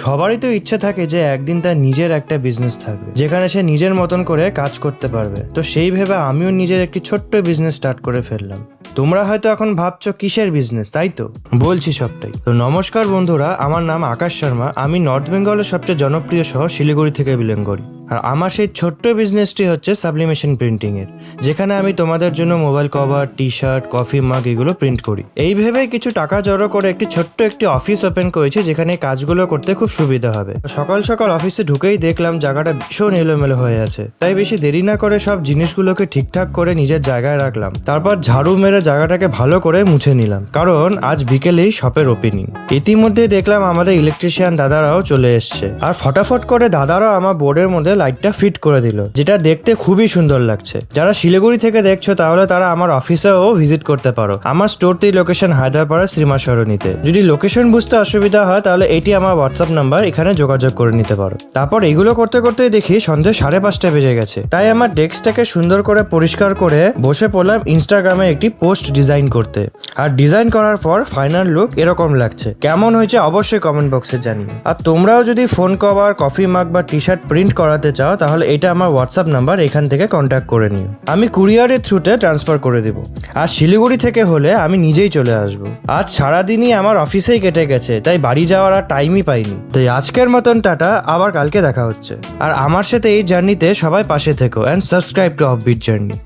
সবারই তো ইচ্ছে থাকে যে একদিন তার নিজের একটা বিজনেস থাকবে, যেখানে সে নিজের মতন করে কাজ করতে পারবে। তো সেই ভেবে আমিও নিজের একটি ছোট্ট বিজনেস স্টার্ট করে ফেললাম। তোমরা হয়তো এখন ভাবছো কিসের বিজনেস, তাই তো? বলছি সবটাই। তো নমস্কার বন্ধুরা, আমার নাম আকাশ শর্মা। আমি নর্থ বেঙ্গলের সবচেয়ে জনপ্রিয় শহর শিলিগুড়ি থেকে বিলং করি। আর আমার সেই ছোট্ট বিজনেসটি হচ্ছে সাবলিমেশন প্রিন্টিং এর, যেখানে আমি তোমাদের জন্য mobile cover, T shirt, coffee মাগ এগুলো প্রিন্ট করি। এই ভেবে কিছু টাকা জড়ো করে একটি অফিস ওপেন করেছি, যেখানে এই কাজগুলো করতে খুব সুবিধা হবে। সকাল সকাল অফিসে ঢুকেই দেখলাম জায়গাটা ভীষণ এলোমেলো হয়ে আছে, তাই বেশি দেরি না করে সব জিনিসগুলোকে ঠিকঠাক করে নিজের জায়গায় রাখলাম। তারপর ঝাড়ু মেরে জায়গাটাকে ভালো করে মুছে নিলাম, কারণ আজ বিকেলেই শপের ওপেনিং। ইতিমধ্যে দেখলাম আমাদের ইলেকট্রিশিয়ান দাদারাও চলে এসছে, আর ফটাফট করে দাদারাও আমার বোর্ডের মধ্যে লাইটটা ফিট করে দিল, যেটা দেখতে খুবই সুন্দর লাগছে। যারা শিলিগুড়ি থেকে দেখছো তাহলে তারা আমার অফিসেও ভিজিট করতে পারো। আমার স্টোরটি লোকেশন হায়দ্রাবাদ শ্রীমা সরণিতে। যদি লোকেশন বুঝতে অসুবিধা হয় তাহলে এটি আমার হোয়াটসঅ্যাপ নাম্বার, এখানে যোগাযোগ করে নিতে পারো। তারপর এগুলো করতে করতে দেখি সন্ধ্যে 5:30 বেজে গেছে, তাই আমার ডেস্কটাকে সুন্দর করে পরিষ্কার করে বসে পড়লাম ইনস্টাগ্রামে একটি পোস্ট ডিজাইন করতে। আর ডিজাইন করার পর ফাইনাল লুক এরকম লাগছে। কেমন হয়েছে অবশ্যই কমেন্ট বক্সে জানিও। আর তোমরাও যদি ফোন কভার, কফি মাগ বা টি শার্ট প্রিন্ট করাতে চাও তাহলে এটা আমার হোয়াটসঅ্যাপ নাম্বার, এখান থেকে কন্ট্যাক্ট করে নিও। আমি কুরিয়ারের থ্রুতে ট্রান্সফার করে দেবো। আর শিলিগুড়ি থেকে হলে আমি নিজেই চলে আসবো। আজ সারাদিনই আমার অফিসেই কেটে গেছে, তাই বাড়ি যাওয়ার আর টাইমই পাইনি। তাই আজকের মতন টাটা, আবার কালকে দেখা হচ্ছে। আর আমার সাথে এই জার্নিতে সবাই পাশে থেকো, and subscribe to offbeat journey.